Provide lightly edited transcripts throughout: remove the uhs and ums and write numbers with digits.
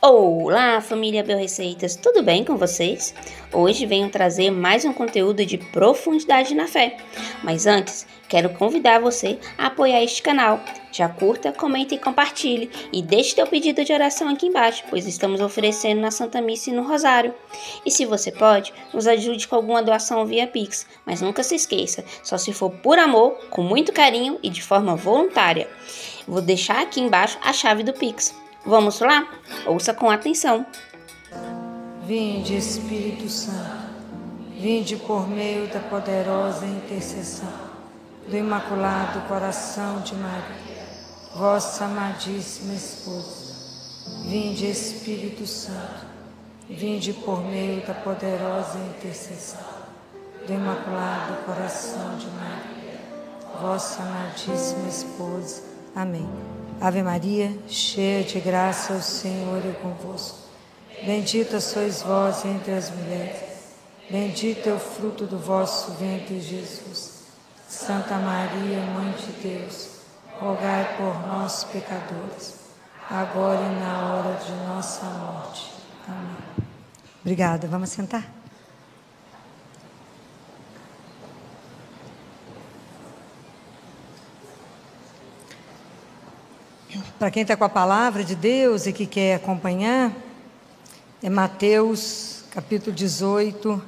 Olá, família Bioreceitas, tudo bem com vocês? Hoje venho trazer mais um conteúdo de profundidade na fé. Mas antes, quero convidar você a apoiar este canal. Já curta, comenta e compartilhe. E deixe teu pedido de oração aqui embaixo, pois estamos oferecendo na Santa Missa e no Rosário. E se você pode, nos ajude com alguma doação via Pix. Mas nunca se esqueça, só se for por amor, com muito carinho e de forma voluntária. Vou deixar aqui embaixo a chave do Pix. Vamos lá? Ouça com atenção. Vinde, Espírito Santo, vinde por meio da poderosa intercessão do Imaculado Coração de Maria, vossa amadíssima esposa. Vinde, Espírito Santo, vinde por meio da poderosa intercessão do Imaculado Coração de Maria, vossa amadíssima esposa. Amém. Ave Maria, cheia de graça, o Senhor é convosco. Bendita sois vós entre as mulheres, bendito é o fruto do vosso ventre, Jesus. Santa Maria, Mãe de Deus, rogai por nós, pecadores, agora e na hora de nossa morte. Amém. Obrigada. Vamos sentar? Para quem está com a palavra de Deus e que quer acompanhar, é Mateus, capítulo 18,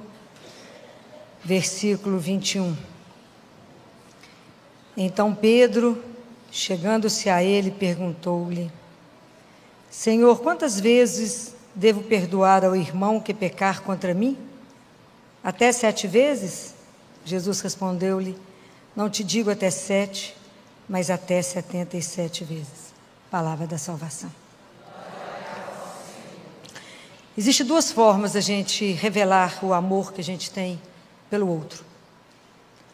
versículo 21. Então Pedro, chegando-se a ele, perguntou-lhe: Senhor, quantas vezes devo perdoar ao irmão que pecar contra mim? Até 7 vezes? Jesus respondeu-lhe: Não te digo até 7, mas até 77 vezes. Palavra da salvação. Existem 2 formas da gente revelar o amor que a gente tem pelo outro.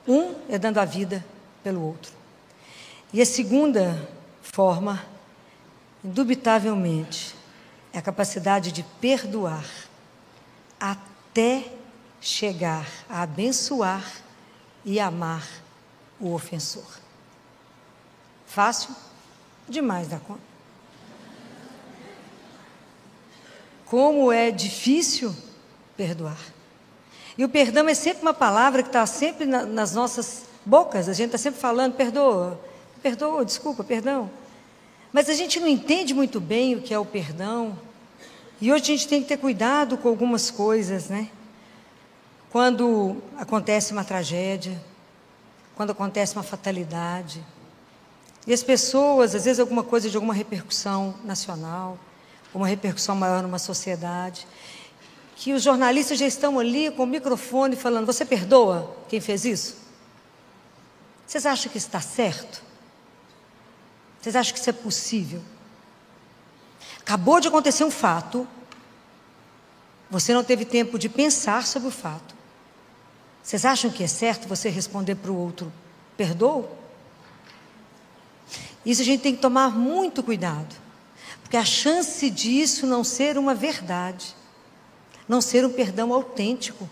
Um é dando a vida pelo outro. E a segunda forma, indubitavelmente, é a capacidade de perdoar até chegar a abençoar e amar o ofensor. Fácil? Demais da conta. Como é difícil perdoar. E o perdão é sempre uma palavra que está sempre nas nossas bocas. A gente está sempre falando, perdoa, desculpa, perdão. Mas a gente não entende muito bem o que é o perdão. E hoje a gente tem que ter cuidado com algumas coisas, né? Quando acontece uma tragédia, quando acontece uma fatalidade. E as pessoas, às vezes, alguma coisa de alguma repercussão nacional, uma repercussão maior numa sociedade, que os jornalistas já estão ali com o microfone falando: você perdoa quem fez isso? Vocês acham que isso está certo? Vocês acham que isso é possível? Acabou de acontecer um fato, você não teve tempo de pensar sobre o fato. Vocês acham que é certo você responder para o outro: perdoa? Isso a gente tem que tomar muito cuidado, porque a chance disso não ser uma verdade, não ser um perdão autêntico,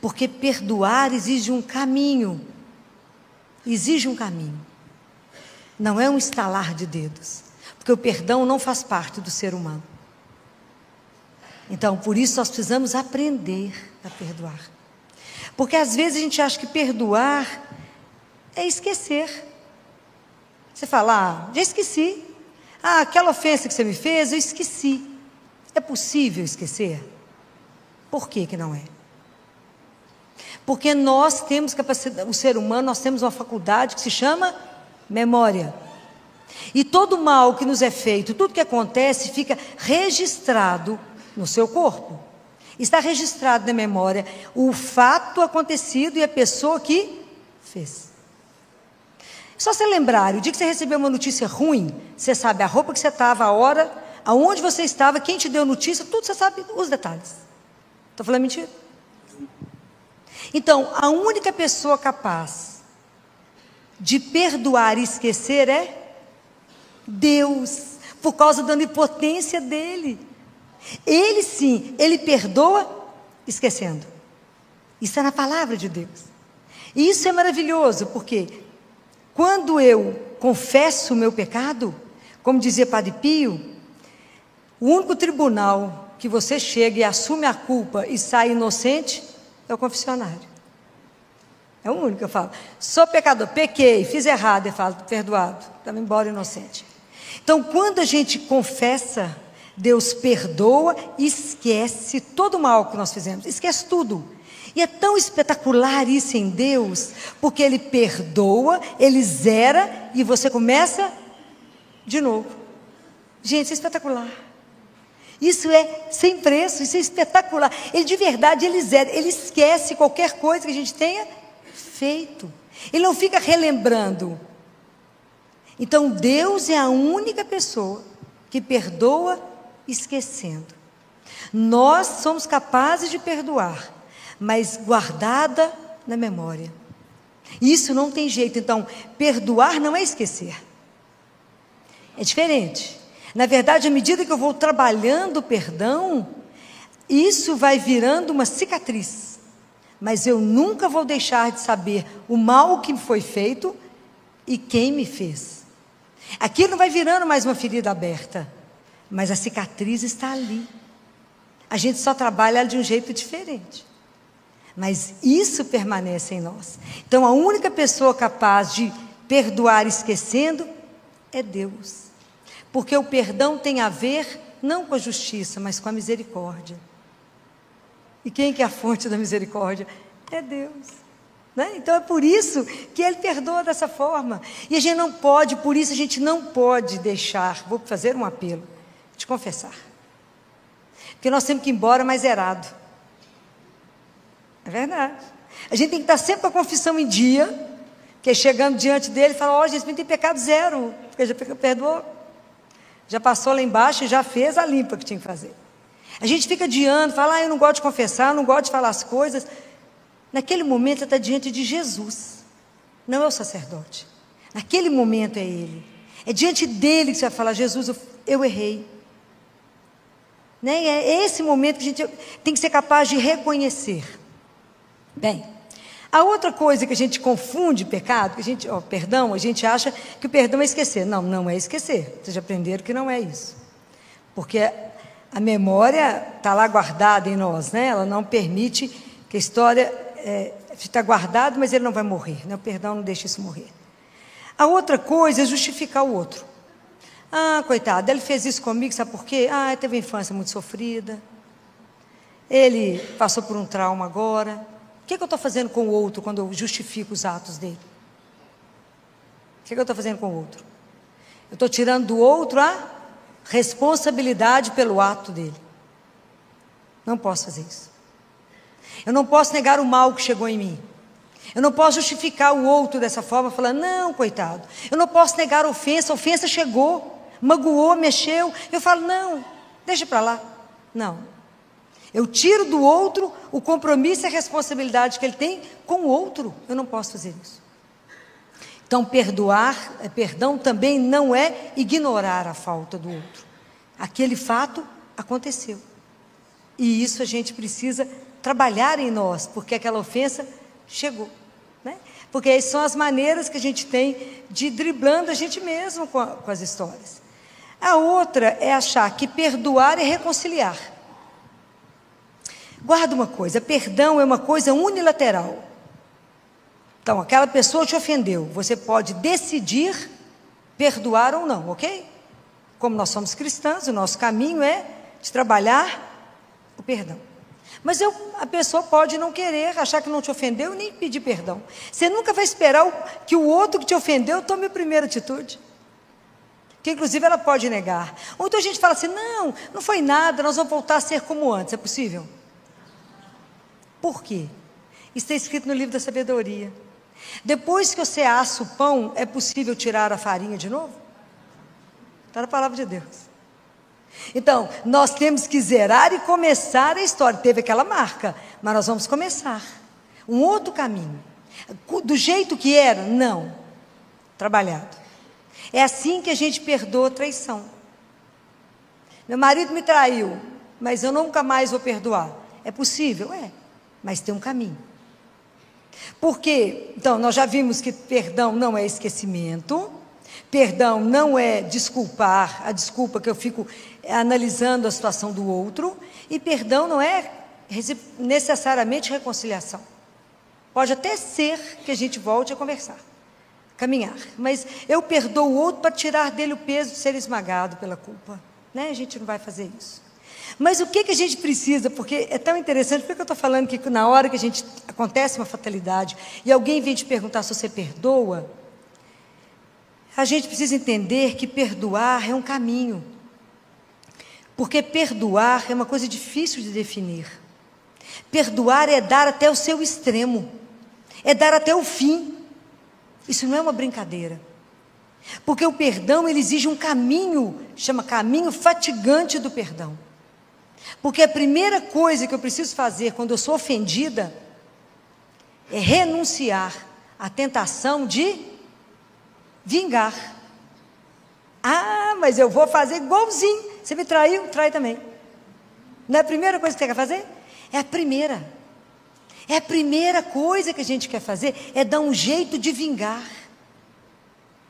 porque perdoar exige um caminho, não é um estalar de dedos, porque o perdão não faz parte do ser humano. Então, por isso nós precisamos aprender a perdoar, porque às vezes a gente acha que perdoar é esquecer. Você fala: já esqueci. Aquela ofensa que você me fez, eu esqueci. É possível esquecer? Por que que não é? Porque nós temos capacidade, o ser humano, nós temos uma faculdade que se chama memória. E todo mal que nos é feito, tudo que acontece, fica registrado no seu corpo. Está registrado na memória o fato acontecido e a pessoa que fez. Só você lembrar, o dia que você recebeu uma notícia ruim, você sabe a roupa que você estava, a hora, aonde você estava, quem te deu notícia, tudo você sabe os detalhes. Estou falando mentira? Então, a única pessoa capaz de perdoar e esquecer é Deus, por causa da onipotência dele. Ele sim, ele perdoa esquecendo. Isso é na palavra de Deus. E isso é maravilhoso, porque quando eu confesso o meu pecado, como dizia Padre Pio, O único tribunal que você chega e assume a culpa e sai inocente é o confessionário. É o único que eu falo. Sou pecador, pequei, fiz errado, eu falo, perdoado, estava embora inocente. Então, quando a gente confessa, Deus perdoa e esquece todo o mal que nós fizemos, esquece tudo. E é tão espetacular isso em Deus, porque Ele perdoa, Ele zera e você começa de novo. Gente, isso é espetacular. Isso é sem preço, isso é espetacular. Ele de verdade, Ele zera, Ele esquece qualquer coisa que a gente tenha feito. Ele não fica relembrando. Então Deus é a única pessoa que perdoa esquecendo. Nós somos capazes de perdoar, mas guardada na memória. Isso não tem jeito. Então, perdoar não é esquecer. É diferente. Na verdade, à medida que eu vou trabalhando o perdão, isso vai virando uma cicatriz. Mas eu nunca vou deixar de saber o mal que foi feito e quem me fez. Aquilo não vai virando mais uma ferida aberta, mas a cicatriz está ali. A gente só trabalha de um jeito diferente. Mas isso permanece em nós. Então, a única pessoa capaz de perdoar esquecendo é Deus. Porque o perdão tem a ver não com a justiça, mas com a misericórdia. E quem que é a fonte da misericórdia? É Deus. Né? Então é por isso que Ele perdoa dessa forma. E a gente não pode, por isso a gente não pode deixar, vou fazer um apelo, te confessar. Porque nós temos que ir embora mais zerado. É verdade. A gente tem que estar sempre com a confissão em dia, que é chegando diante dele e falar, ó, Jesus, tem pecado zero, porque já perdoou. Já passou lá embaixo e já fez a limpa que tinha que fazer. A gente fica adiando, fala, eu não gosto de confessar, eu não gosto de falar as coisas. Naquele momento você está diante de Jesus, não é o sacerdote. Naquele momento é Ele. É diante dele que você vai falar, Jesus, eu errei. Né? É esse momento que a gente tem que ser capaz de reconhecer. Bem, a outra coisa que a gente confunde pecado, perdão, a gente acha que o perdão é esquecer. Não, não é esquecer. Vocês já aprenderam que não é isso. Porque a memória está lá guardada em nós, né? Ela não permite que a história está guardada, mas ele não vai morrer. Né? O perdão não deixa isso morrer. A outra coisa é justificar o outro. Ah, coitado, ele fez isso comigo, sabe por quê? Ah, ele teve uma infância muito sofrida. Ele passou por um trauma agora. O que eu estou fazendo com o outro quando eu justifico os atos dele? O que eu estou fazendo com o outro? Eu estou tirando do outro a responsabilidade pelo ato dele. Não posso fazer isso. Eu não posso negar o mal que chegou em mim. Eu não posso justificar o outro dessa forma, falando, não, coitado. Eu não posso negar a ofensa chegou, magoou, mexeu. Eu falo, não, deixa para lá. Não. Eu tiro do outro o compromisso e a responsabilidade que ele tem com o outro. Eu não posso fazer isso. Então, perdão também não é ignorar a falta do outro. Aquele fato aconteceu. E isso a gente precisa trabalhar em nós, porque aquela ofensa chegou. Né? Porque essas são as maneiras que a gente tem de ir driblando a gente mesmo com as histórias. A outra é achar que perdoar é reconciliar. Guarda uma coisa, perdão é uma coisa unilateral. Então, aquela pessoa te ofendeu, você pode decidir perdoar ou não, ok? Como nós somos cristãos, o nosso caminho é de trabalhar o perdão. Mas a pessoa pode não querer, achar que não te ofendeu e nem pedir perdão. Você nunca vai esperar que o outro que te ofendeu tome a primeira atitude. Que inclusive ela pode negar. Ou então a gente fala assim, não foi nada, nós vamos voltar a ser como antes, é possível? Por quê? Isso está escrito no livro da sabedoria. Depois que você assa o pão, é possível tirar a farinha de novo? Está na palavra de Deus. Então, nós temos que zerar e começar a história. Teve aquela marca, mas nós vamos começar um outro caminho. Do jeito que era? Não. Trabalhado. É assim que a gente perdoa a traição. Meu marido me traiu, mas eu nunca mais vou perdoar. É possível? É. Mas tem um caminho. Porque, então, nós já vimos que perdão não é esquecimento, perdão não é desculpar, a desculpa que eu fico analisando a situação do outro, e perdão não é necessariamente reconciliação. Pode até ser que a gente volte a conversar, caminhar, mas eu perdoo o outro para tirar dele o peso de ser esmagado pela culpa, né? A gente não vai fazer isso. Mas o que a gente precisa, porque é tão interessante, por que eu estou falando que na hora que acontece uma fatalidade e alguém vem te perguntar se você perdoa, a gente precisa entender que perdoar é um caminho, porque perdoar é uma coisa difícil de definir. Perdoar é dar até o seu extremo, é dar até o fim. Isso não é uma brincadeira, porque o perdão ele exige um caminho, chama caminho fatigante do perdão. Porque a primeira coisa que eu preciso fazer quando eu sou ofendida é renunciar à tentação de vingar. Ah, mas eu vou fazer igualzinho. Você me traiu, trai também. Não é a primeira coisa que você quer fazer? É a primeira. É a primeira coisa que a gente quer fazer, é dar um jeito de vingar.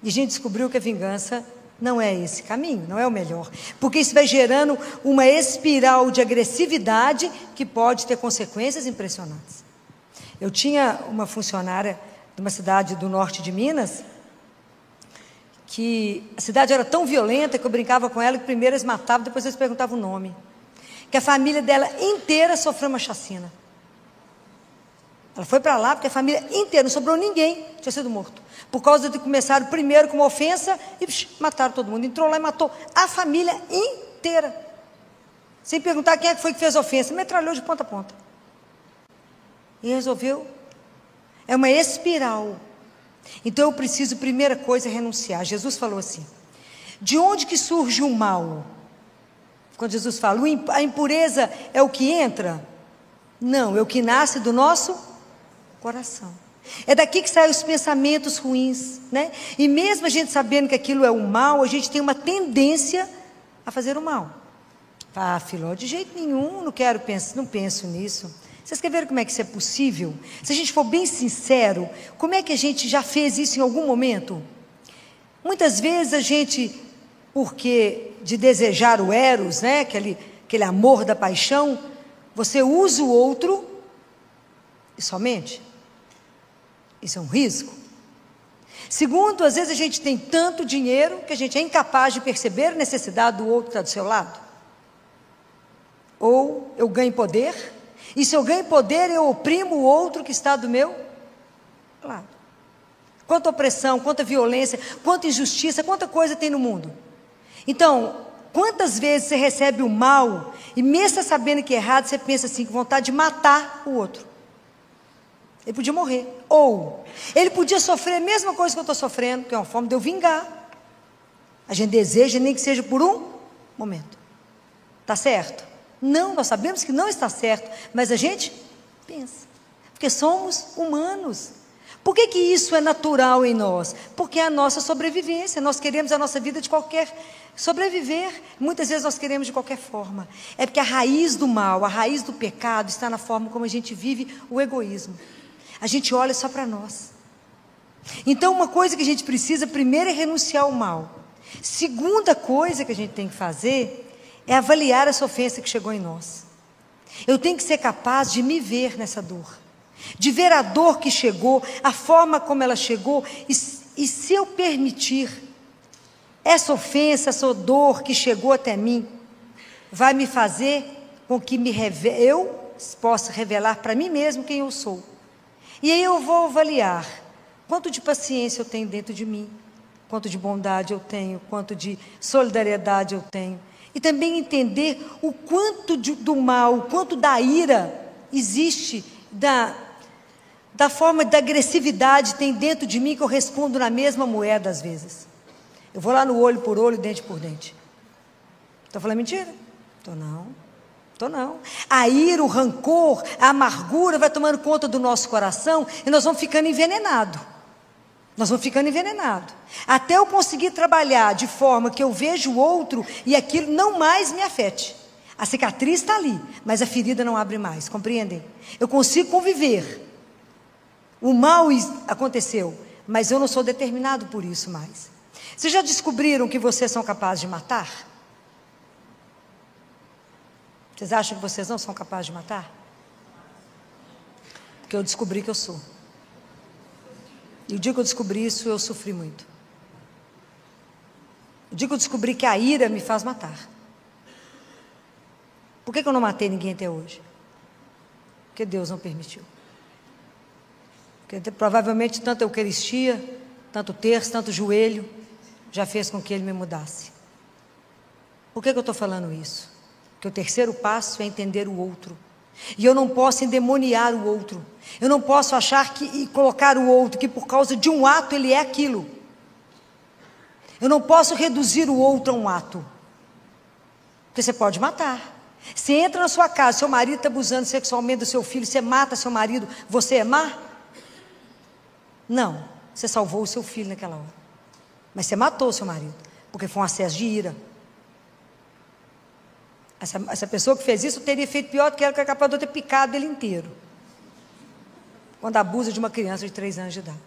E a gente descobriu que a vingança não é esse caminho, não é o melhor. Porque isso vai gerando uma espiral de agressividade que pode ter consequências impressionantes. Eu tinha uma funcionária de uma cidade do norte de Minas, que a cidade era tão violenta que eu brincava com ela que primeiro eles matavam, depois eles perguntavam o nome. Que a família dela inteira sofreu uma chacina. Ela foi para lá porque a família inteira, não sobrou ninguém, tinha sido morto. Por causa de começaram primeiro com uma ofensa e mataram todo mundo. Entrou lá e matou a família inteira. Sem perguntar quem é que foi que fez a ofensa. Metralhou de ponta a ponta. E resolveu. É uma espiral. Então eu preciso, primeira coisa, renunciar. Jesus falou assim: de onde que surge o mal? Quando Jesus fala, a impureza é o que entra? Não, é o que nasce do nosso coração. É daqui que saem os pensamentos ruins, né? E mesmo a gente sabendo que aquilo é o mal, a gente tem uma tendência a fazer o mal. Ah, Filó, de jeito nenhum, não penso nisso. Vocês querem ver como é que isso é possível? Se a gente for bem sincero, como é que a gente já fez isso em algum momento? Muitas vezes a gente, porque de desejar o eros, né? Aquele amor da paixão, você usa o outro e somente. Isso é um risco. Segundo, às vezes a gente tem tanto dinheiro que a gente é incapaz de perceber a necessidade do outro que está do seu lado. Ou eu ganho poder, e se eu ganho poder, eu oprimo o outro que está do meu lado. Quanta opressão, quanta violência, quanta injustiça, quanta coisa tem no mundo. Então, quantas vezes você recebe o mal, e mesmo sabendo que é errado, você pensa assim, com vontade de matar o outro. Ele podia morrer, ou ele podia sofrer a mesma coisa que eu estou sofrendo, que é uma forma de eu vingar. A gente deseja, nem que seja por um momento. Está certo? Não, nós sabemos que não está certo, mas a gente pensa, porque somos humanos. Por que isso é natural em nós? Porque é a nossa sobrevivência, nós queremos a nossa vida de qualquer sobreviver, muitas vezes nós queremos de qualquer forma. É porque a raiz do mal, a raiz do pecado está na forma como a gente vive o egoísmo. A gente olha só para nós. Então uma coisa que a gente precisa primeiro é renunciar ao mal. Segunda coisa que a gente tem que fazer é avaliar essa ofensa que chegou em nós. Eu tenho que ser capaz de me ver nessa dor, de ver a dor que chegou, a forma como ela chegou, e se eu permitir, essa ofensa, essa dor que chegou até mim, vai me fazer com que eu possa revelar para mim mesmo quem eu sou. E aí eu vou avaliar quanto de paciência eu tenho dentro de mim, quanto de bondade eu tenho, quanto de solidariedade eu tenho. E também entender o quanto do mal, o quanto da ira existe, da forma da agressividade tem dentro de mim, que eu respondo na mesma moeda às vezes. Eu vou lá no olho por olho, dente por dente. Estou falando mentira? Estou não. A ira, o rancor, a amargura vai tomando conta do nosso coração e nós vamos ficando envenenados. Até eu conseguir trabalhar de forma que eu vejo o outro e aquilo não mais me afete. A cicatriz está ali, mas a ferida não abre mais, compreendem? Eu consigo conviver. O mal aconteceu, mas eu não sou determinado por isso mais. Vocês já descobriram que vocês são capazes de matar? Vocês acham que vocês não são capazes de matar? Porque eu descobri que eu sou. E o dia que eu descobri isso, eu sofri muito. O dia que eu descobri que a ira me faz matar. Por que eu não matei ninguém até hoje? Porque Deus não permitiu. Porque provavelmente tanta Eucaristia, tanto terço, tanto joelho, já fez com que Ele me mudasse. Por que eu estou falando isso? Porque o terceiro passo é entender o outro. E eu não posso endemoniar o outro. Eu não posso achar e colocar o outro, que por causa de um ato ele é aquilo. Eu não posso reduzir o outro a um ato. Porque você pode matar. Você entra na sua casa, seu marido está abusando sexualmente do seu filho, você mata seu marido, você é má? Não, você salvou o seu filho naquela hora. Mas você matou o seu marido, porque foi um acesso de ira. Essa pessoa que fez isso teria feito pior do que ela, que era capaz de ter picado ele inteiro. Quando abusa de uma criança de 3 anos de idade.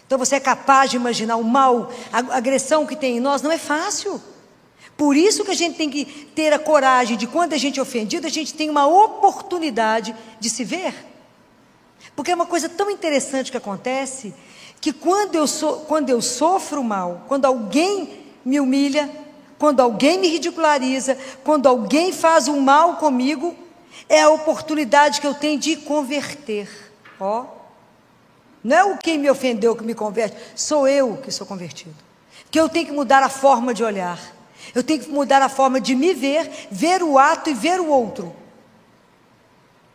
Então você é capaz de imaginar o mal, a agressão que tem em nós, não é fácil. Por isso que a gente tem que ter a coragem de, quando a gente é ofendido, a gente tem uma oportunidade de se ver. Porque é uma coisa tão interessante que acontece, que quando eu sofro mal, quando alguém me humilha, quando alguém me ridiculariza, quando alguém faz um mal comigo, é a oportunidade que eu tenho de converter. Ó, não é o quem me ofendeu que me converte, sou eu que sou convertido. Que eu tenho que mudar a forma de olhar. Eu tenho que mudar a forma de me ver, ver o ato e ver o outro.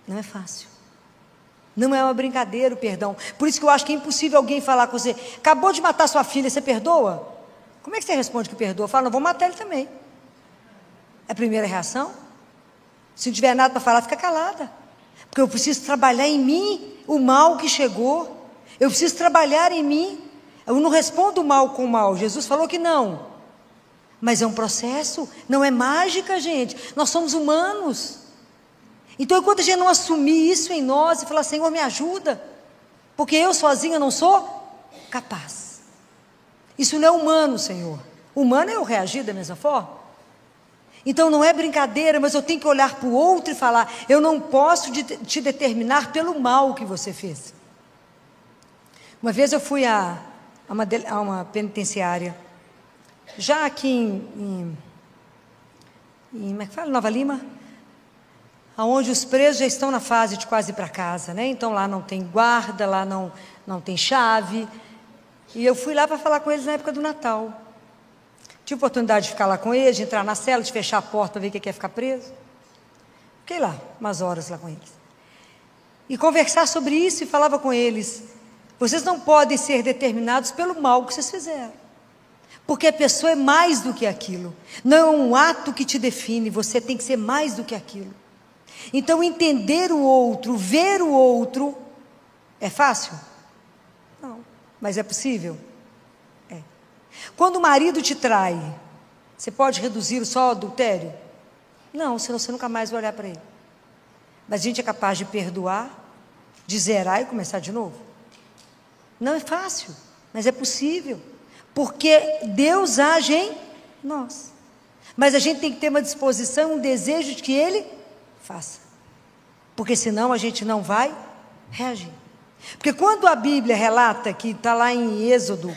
Não é fácil. Não é uma brincadeira o perdão. Por isso que eu acho que é impossível alguém falar com você, acabou de matar sua filha, você perdoa? Como é que você responde que perdoa? Fala, não, vou matar ele também. É a primeira reação? Se não tiver nada para falar, fica calada. Porque eu preciso trabalhar em mim o mal que chegou. Eu preciso trabalhar em mim. Eu não respondo mal com mal. Jesus falou que não. Mas é um processo, não é mágica, gente. Nós somos humanos. Então, enquanto a gente não assumir isso em nós e falar, Senhor, me ajuda, porque eu sozinha não sou capaz. Isso não é humano, Senhor. Humano é eu reagir da mesma forma. Então, não é brincadeira, mas eu tenho que olhar para o outro e falar, eu não posso te determinar pelo mal que você fez. Uma vez eu fui a uma penitenciária, já aqui em como é que fala? Nova Lima, onde os presos já estão na fase de quase ir para casa, né? Então lá não tem guarda, lá não tem chave. E eu fui lá para falar com eles na época do Natal. Tive oportunidade de ficar lá com eles, de entrar na cela, de fechar a porta para ver quem quer ficar preso. Fiquei lá, umas horas lá com eles. E conversar sobre isso, e falava com eles, vocês não podem ser determinados pelo mal que vocês fizeram. Porque a pessoa é mais do que aquilo. Não é um ato que te define, você tem que ser mais do que aquilo. Então, entender o outro, ver o outro, é fácil? Não. Mas é possível? É. Quando o marido te trai, você pode reduzir só ao adultério? Não, senão você nunca mais vai olhar para ele. Mas a gente é capaz de perdoar, de zerar e começar de novo? Não é fácil, mas é possível. Porque Deus age em nós. Mas a gente tem que ter uma disposição, um desejo de que Ele faça. Porque senão a gente não vai reagir. Porque quando a Bíblia relata, que está lá em Êxodo,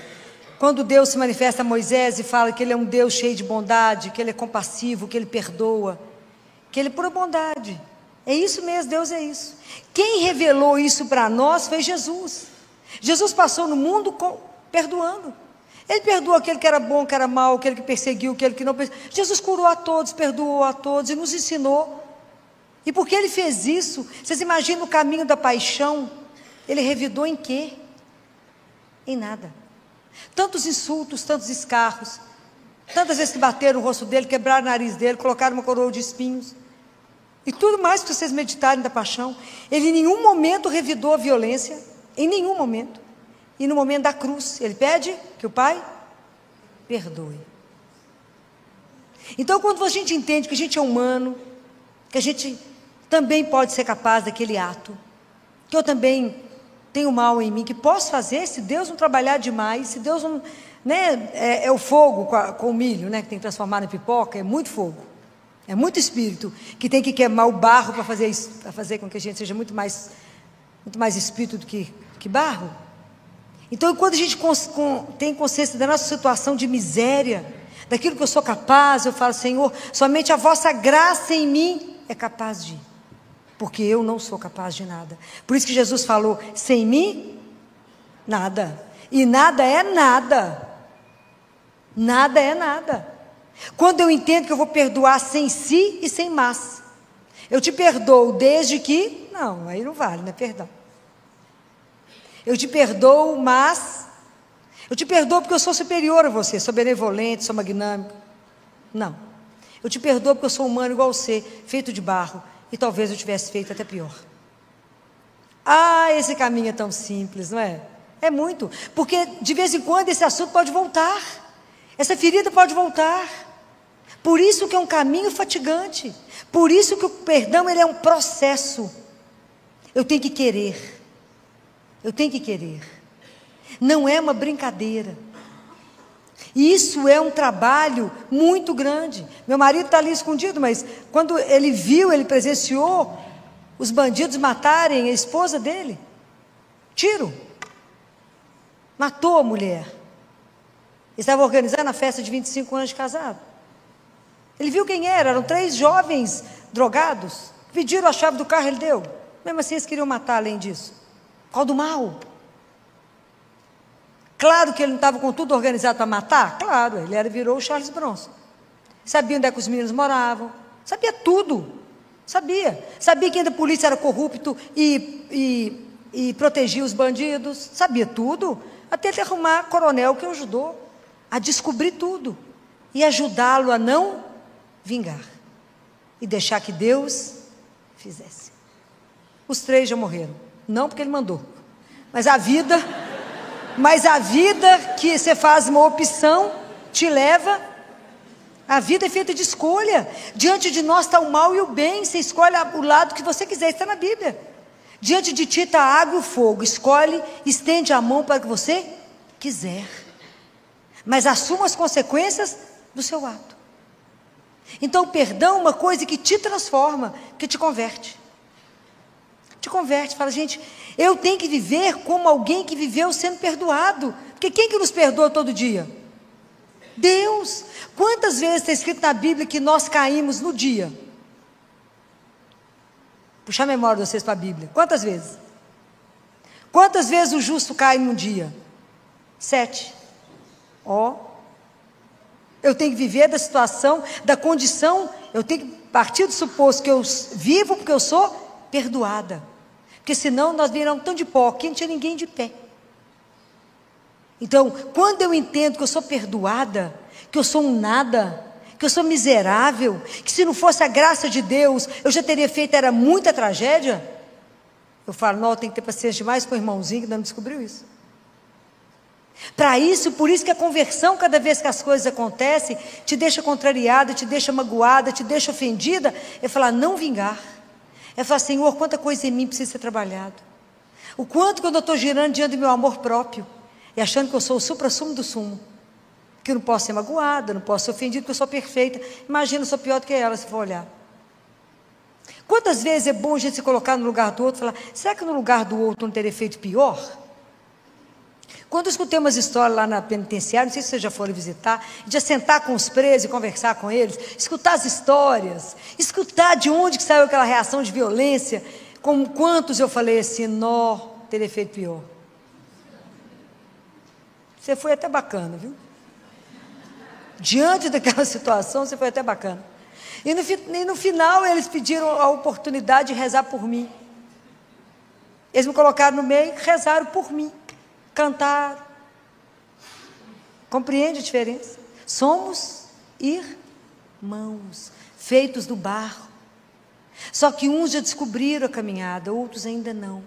quando Deus se manifesta a Moisés e fala que Ele é um Deus cheio de bondade, que Ele é compassivo, que Ele perdoa, que Ele é pura bondade. É isso mesmo, Deus é isso. Quem revelou isso para nós foi Jesus. Jesus passou no mundo perdoando. Ele perdoou aquele que era bom, que era mau, aquele que perseguiu, aquele que não perseguiu. Jesus curou a todos, perdoou a todos e nos ensinou. E porque Ele fez isso, vocês imaginam o caminho da paixão? Ele revidou em quê? Em nada. Tantos insultos, tantos escarros, tantas vezes que bateram o rosto dele, quebraram o nariz dele, colocaram uma coroa de espinhos. E tudo mais que vocês meditarem da paixão. Ele em nenhum momento revidou a violência, em nenhum momento. E no momento da cruz, Ele pede que o Pai perdoe. Então, quando a gente entende que a gente é humano, que a gente também pode ser capaz daquele ato, que eu também tenho mal em mim, que posso fazer, se Deus não trabalhar demais, se Deus não... Né, é o fogo com o milho, né, que tem que transformar em pipoca, é muito fogo. É muito espírito que tem que queimar o barro para fazer isso, para fazer com que a gente seja muito mais espírito do que barro. Então, quando a gente tem consciência da nossa situação de miséria, daquilo que eu sou capaz, eu falo: Senhor, somente a vossa graça em mim é capaz de ir, porque eu não sou capaz de nada. Por isso que Jesus falou: sem mim, nada. E nada é nada. Nada é nada. Quando eu entendo que eu vou perdoar sem si e sem mas. Eu te perdoo desde que... Não, aí não vale, né? Perdão. Eu te perdoo, mas... Eu te perdoo porque eu sou superior a você, sou benevolente, sou magnânimo. Não. Eu te perdoo porque eu sou humano igual você, feito de barro, e talvez eu tivesse feito até pior. Ah, esse caminho é tão simples, não é? É muito. Porque de vez em quando esse assunto pode voltar. Essa ferida pode voltar. Por isso que é um caminho fatigante. Por isso que o perdão, ele é um processo. Eu tenho que querer. Eu tenho que querer. Não é uma brincadeira. Isso é um trabalho muito grande. Meu marido está ali escondido, mas quando ele viu, ele presenciou os bandidos matarem a esposa dele. Tiro. Matou a mulher. Estava organizando a festa de 25 anos de casado. Ele viu quem era, eram 3 jovens drogados. Pediram a chave do carro, ele deu. Mesmo assim, eles queriam matar além disso. Qual do mal? Claro que ele não estava com tudo organizado para matar. Claro, ele virou o Charles Bronson. Sabia onde é que os meninos moravam. Sabia tudo. Sabia. Sabia que ainda a polícia era corrupto e protegia os bandidos. Sabia tudo. Até ele arrumar coronel que o ajudou a descobrir tudo. E ajudá-lo a não vingar. E deixar que Deus fizesse. Os 3 já morreram. Não porque ele mandou. Mas a vida que você faz uma opção, te leva. A vida é feita de escolha. Diante de nós está o mal e o bem. Você escolhe o lado que você quiser. Está na Bíblia. Diante de ti está a água e o fogo. Escolhe, estende a mão para o que você quiser. Mas assuma as consequências do seu ato. Então o perdão é uma coisa que te transforma, que te converte. Te converte, fala: gente, eu tenho que viver como alguém que viveu sendo perdoado. Porque quem que nos perdoa todo dia? Deus. Quantas vezes está escrito na Bíblia que nós caímos no dia? Puxar a memória de vocês para a Bíblia. Quantas vezes? Quantas vezes o justo cai num dia? 7. Eu tenho que viver da situação, da condição, eu tenho que partir do suposto que eu vivo porque eu sou perdoada. Porque senão nós viramos tão de pó, que não tinha ninguém de pé. Então, quando eu entendo que eu sou perdoada, que eu sou um nada, que eu sou miserável, que se não fosse a graça de Deus, eu já teria feito, era muita tragédia, eu falo: não, eu tenho que ter paciência demais com o irmãozinho que ainda não descobriu isso. Por isso que a conversão, cada vez que as coisas acontecem, te deixa contrariada, te deixa magoada, te deixa ofendida, é falar: não vingar. É falar: Senhor, quanta coisa em mim precisa ser trabalhado. O quanto quando eu estou girando diante do meu amor próprio, e achando que eu sou o supra-sumo do sumo, que eu não posso ser magoada, não posso ser ofendida, porque eu sou perfeita. Imagina, eu sou pior do que ela, se for olhar. Quantas vezes é bom a gente se colocar no lugar do outro e falar: será que no lugar do outro não teria feito pior? Quando eu escutei umas histórias lá na penitenciária, não sei se vocês já foram visitar, de sentar com os presos e conversar com eles, escutar as histórias, escutar de onde que saiu aquela reação de violência, com quantos eu falei assim: nó, teria feito pior. Você foi até bacana, viu? Diante daquela situação, você foi até bacana. E no final eles pediram a oportunidade de rezar por mim. Eles me colocaram no meio, rezaram por mim. Cantaram. Compreende a diferença? Somos irmãos, feitos do barro. Só que uns já descobriram a caminhada, outros ainda não.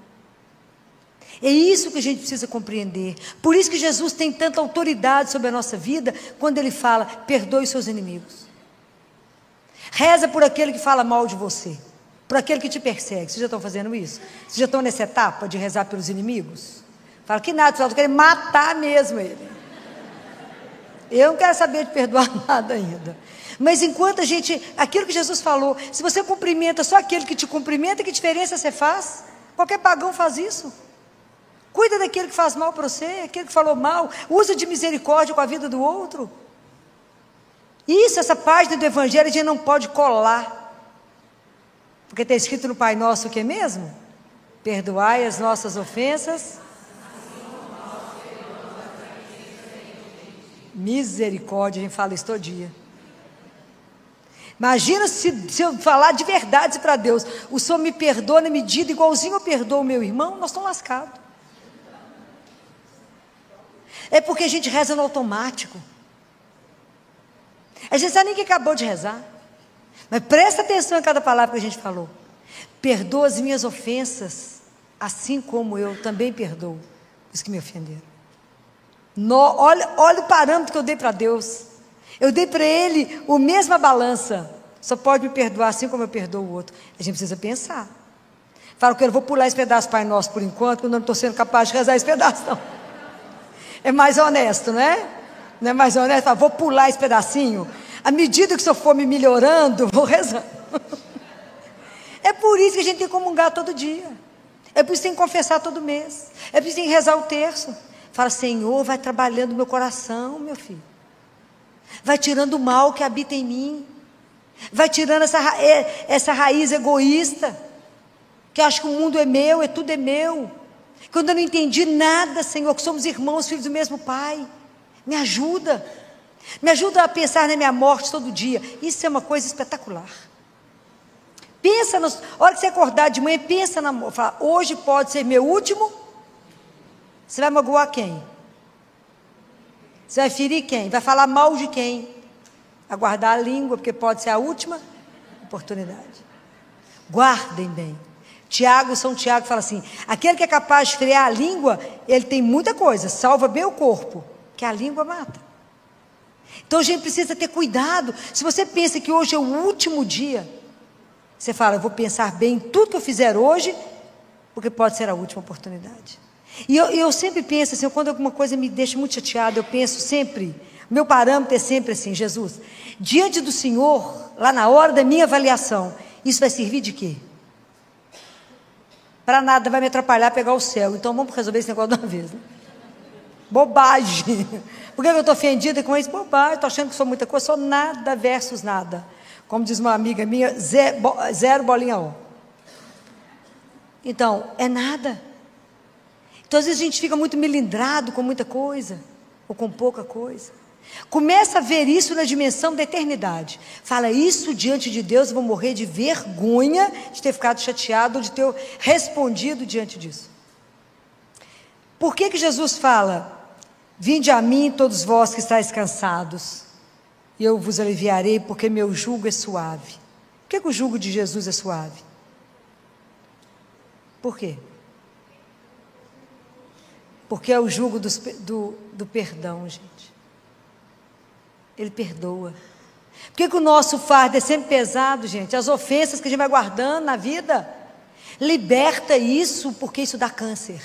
É isso que a gente precisa compreender. Por isso que Jesus tem tanta autoridade sobre a nossa vida, quando Ele fala: perdoe os seus inimigos. Reza por aquele que fala mal de você, por aquele que te persegue. Vocês já estão fazendo isso? Vocês já estão nessa etapa de rezar pelos inimigos? Fala que nada, pessoal, estou querendo matar mesmo ele. Eu não quero saber de perdoar nada ainda. Mas enquanto a gente, aquilo que Jesus falou, se você cumprimenta só aquele que te cumprimenta, que diferença você faz? Qualquer pagão faz isso. Cuida daquele que faz mal para você, aquele que falou mal, usa de misericórdia com a vida do outro. Isso, essa página do Evangelho, a gente não pode colar. Porque está escrito no Pai Nosso o que mesmo? Perdoai as nossas ofensas. Misericórdia, a gente fala isso todo dia. Imagina se eu falar de verdade para Deus, o Senhor me perdoa na medida igualzinho eu perdoo o meu irmão, nós estamos lascados. É porque a gente reza no automático. A gente sabe nem que acabou de rezar. Mas presta atenção em cada palavra que a gente falou. Perdoa as minhas ofensas, assim como eu também perdoo os que me ofenderam. Olha o parâmetro que eu dei para Deus. Eu dei para Ele a mesma balança. Só pode me perdoar assim como eu perdoo o outro. A gente precisa pensar. Fala que eu não vou pular esse pedaço Pai Nosso por enquanto, porque eu não estou sendo capaz de rezar esse pedaço, não. É mais honesto, não é? Não é mais honesto? Fala, vou pular esse pedacinho. À medida que o Senhor for me melhorando, vou rezando. É por isso que a gente tem que comungar todo dia. É por isso que tem que confessar todo mês. É por isso que tem que rezar o terço. Fala, Senhor, vai trabalhando no meu coração, meu filho. Vai tirando o mal que habita em mim. Vai tirando essa raiz egoísta. Que acha que o mundo é meu, tudo é meu. Quando eu não entendi nada, Senhor, que somos irmãos, filhos do mesmo Pai. Me ajuda. Me ajuda a pensar na minha morte todo dia. Isso é uma coisa espetacular. Pensa, a hora que você acordar de manhã, pensa na morte. Fala, hoje pode ser meu último. Você vai magoar quem? Você vai ferir quem? Vai falar mal de quem? Aguardar a língua, porque pode ser a última oportunidade. Guardem bem. São Tiago fala assim, aquele que é capaz de frear a língua, ele tem muita coisa, salva bem o corpo, que a língua mata. Então a gente precisa ter cuidado. Se você pensa que hoje é o último dia, você fala, eu vou pensar bem em tudo que eu fizer hoje, porque pode ser a última oportunidade. E eu sempre penso assim, quando alguma coisa me deixa muito chateada, eu penso sempre, meu parâmetro é sempre assim, Jesus, diante do Senhor, lá na hora da minha avaliação, isso vai servir de quê? Para nada, vai me atrapalhar a pegar o céu. Então vamos resolver esse negócio de uma vez, né? Bobagem. Por que eu estou ofendida com isso? Bobagem, estou achando que sou muita coisa, sou nada versus nada. Como diz uma amiga minha, zero bolinha ó. Então, é nada. Então às vezes a gente fica muito melindrado com muita coisa, ou com pouca coisa. Começa a ver isso na dimensão da eternidade. Fala, isso diante de Deus, eu vou morrer de vergonha de ter ficado chateado, ou de ter respondido diante disso. Por que Jesus fala, vinde a mim todos vós que estáis cansados, e eu vos aliviarei, porque meu jugo é suave. Por que o jugo de Jesus é suave? Por quê? Porque é o jugo do perdão, gente. Ele perdoa. Por que o nosso fardo é sempre pesado, gente? As ofensas que a gente vai guardando na vida, liberta isso, porque isso dá câncer.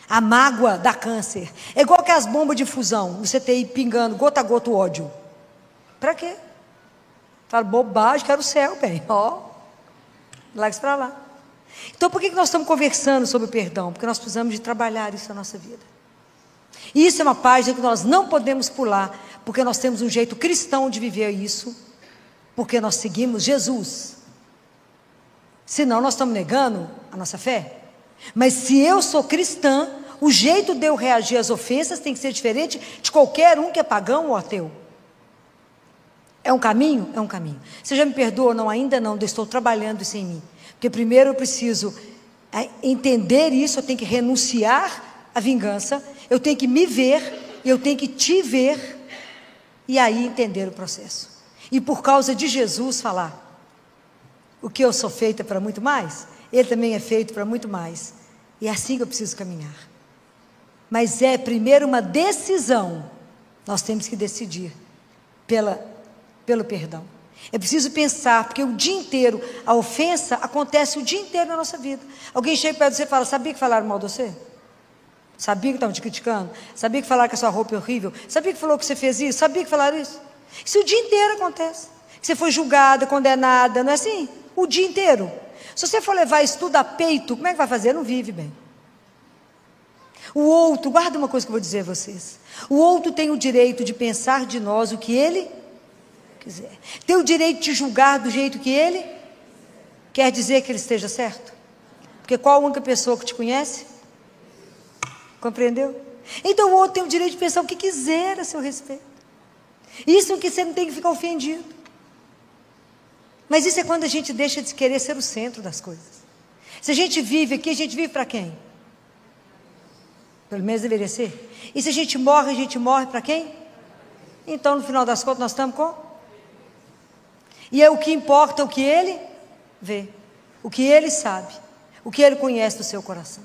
A mágoa dá câncer. É igual que as bombas de infusão, você tem pingando gota a gota o ódio. Para quê? Fala, bobagem, quero o céu, bem. Larga isso para lá. Então por que nós estamos conversando sobre o perdão? Porque nós precisamos de trabalhar isso na nossa vida. E isso é uma página que nós não podemos pular, porque nós temos um jeito cristão de viver isso, porque nós seguimos Jesus. Senão nós estamos negando a nossa fé. Mas se eu sou cristã, o jeito de eu reagir às ofensas tem que ser diferente de qualquer um que é pagão ou ateu. É um caminho? É um caminho. Você já me perdoa? Não, ainda não, eu estou trabalhando isso em mim. Porque primeiro eu preciso entender isso, eu tenho que renunciar à vingança, eu tenho que me ver, eu tenho que te ver, e aí entender o processo. E por causa de Jesus falar, o que eu sou feita para muito mais, Ele também é feito para muito mais. E é assim que eu preciso caminhar. Mas é primeiro uma decisão, nós temos que decidir pelo perdão. É preciso pensar, porque o dia inteiro, a ofensa acontece o dia inteiro na nossa vida. Alguém chega perto de você e fala, sabia que falaram mal de você? Sabia que estavam te criticando? Sabia que falaram que a sua roupa é horrível? Sabia que falou que você fez isso? Sabia que falaram isso? Isso o dia inteiro acontece. Que você foi julgada, condenada, não é assim? O dia inteiro. Se você for levar isso tudo a peito, como é que vai fazer? Não vive bem. O outro, guarda uma coisa que eu vou dizer a vocês. O outro tem o direito de pensar de nós o que ele quiser. Tem o direito de julgar do jeito que ele quer dizer que ele esteja certo. Porque qual a única pessoa que te conhece? Compreendeu? Então o outro tem o direito de pensar o que quiser a seu respeito. Isso que você não tem que ficar ofendido. Mas isso é quando a gente deixa de querer ser o centro das coisas. Se a gente vive aqui, a gente vive para quem? Pelo menos deveria ser. E se a gente morre para quem? Então, no final das contas, nós estamos com? E é o que importa, o que ele vê, o que ele sabe, o que ele conhece do seu coração.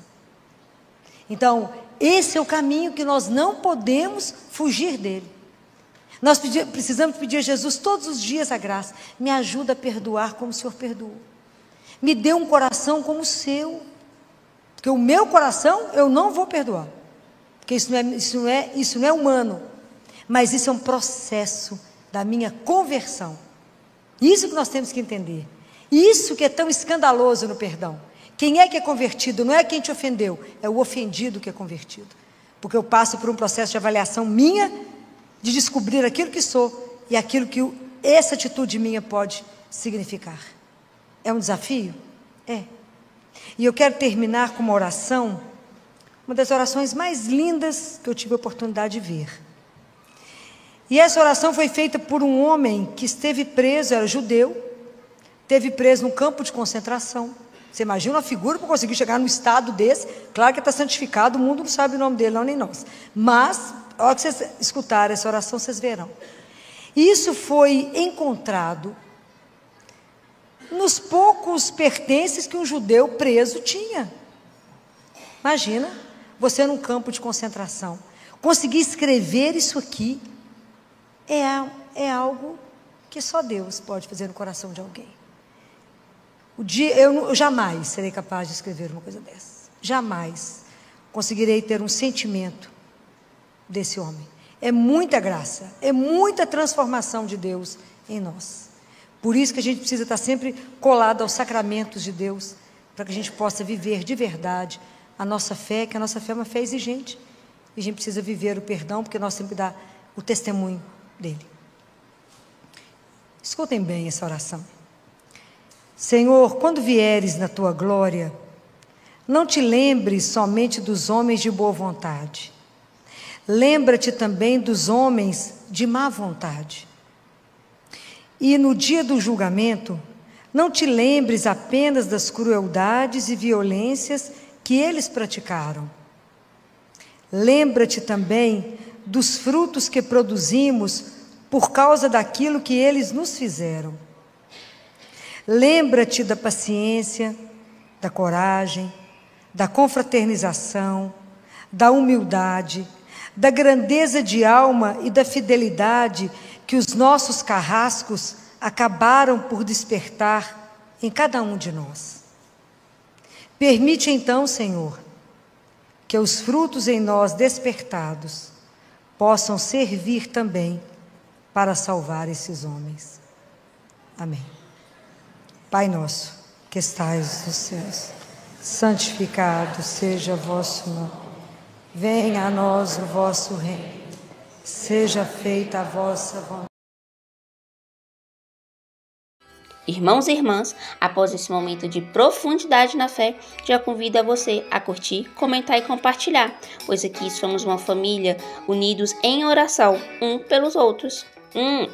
Então, esse é o caminho que nós não podemos fugir dele. Nós precisamos pedir a Jesus todos os dias a graça. Me ajuda a perdoar como o Senhor perdoou. Me dê um coração como o seu. Porque o meu coração eu não vou perdoar. Porque isso não é humano. Mas isso é um processo da minha conversão. Isso que nós temos que entender. Isso que é tão escandaloso no perdão. Quem é que é convertido? Não é quem te ofendeu, é o ofendido que é convertido. Porque eu passo por um processo de avaliação minha, de descobrir aquilo que sou e aquilo que essa atitude minha pode significar. É um desafio? É. E eu quero terminar com uma oração, uma das orações mais lindas que eu tive a oportunidade de ver. E essa oração foi feita por um homem que esteve preso, era judeu, esteve preso num campo de concentração. Você imagina uma figura para conseguir chegar num estado desse? Claro que está santificado, o mundo não sabe o nome dele, não, nem nós. Mas, a hora que vocês escutarem essa oração, vocês verão. Isso foi encontrado nos poucos pertences que um judeu preso tinha. Imagina, você num campo de concentração, conseguir escrever isso aqui, é algo que só Deus pode fazer no coração de alguém. Eu jamais serei capaz de escrever uma coisa dessa. Jamais conseguirei ter um sentimento desse homem. É muita graça, é muita transformação de Deus em nós. Por isso que a gente precisa estar sempre colado aos sacramentos de Deus, para que a gente possa viver de verdade a nossa fé, que a nossa fé é uma fé exigente. E a gente precisa viver o perdão, porque nós temos que dar o testemunho dele. Escutem bem essa oração. Senhor, quando vieres na tua glória, não te lembres somente dos homens de boa vontade. Lembra-te também dos homens de má vontade. E no dia do julgamento, não te lembres apenas das crueldades e violências que eles praticaram. Lembra-te também dos frutos que produzimos por causa daquilo que eles nos fizeram. Lembra-te da paciência, da coragem, da confraternização, da humildade, da grandeza de alma e da fidelidade que os nossos carrascos acabaram por despertar em cada um de nós. Permite então, Senhor, que os frutos em nós despertados possam servir também para salvar esses homens. Amém. Pai nosso, que estais nos céus, santificado seja o vosso nome. Venha a nós o vosso reino. Seja feita a vossa vontade. Irmãos e irmãs, após esse momento de profundidade na fé, já convido a você a curtir, comentar e compartilhar, pois aqui somos uma família unidos em oração, um pelos outros.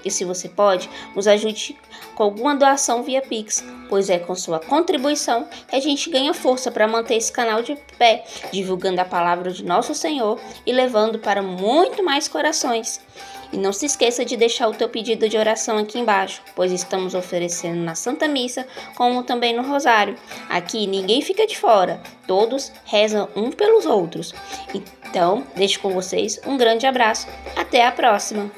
E se você pode, nos ajude com alguma doação via Pix, pois é com sua contribuição que a gente ganha força para manter esse canal de pé, divulgando a palavra de nosso Senhor e levando para muito mais corações. E não se esqueça de deixar o teu pedido de oração aqui embaixo, pois estamos oferecendo na Santa Missa, como também no Rosário. Aqui ninguém fica de fora, todos rezam um pelos outros. Então, deixo com vocês um grande abraço. Até a próxima!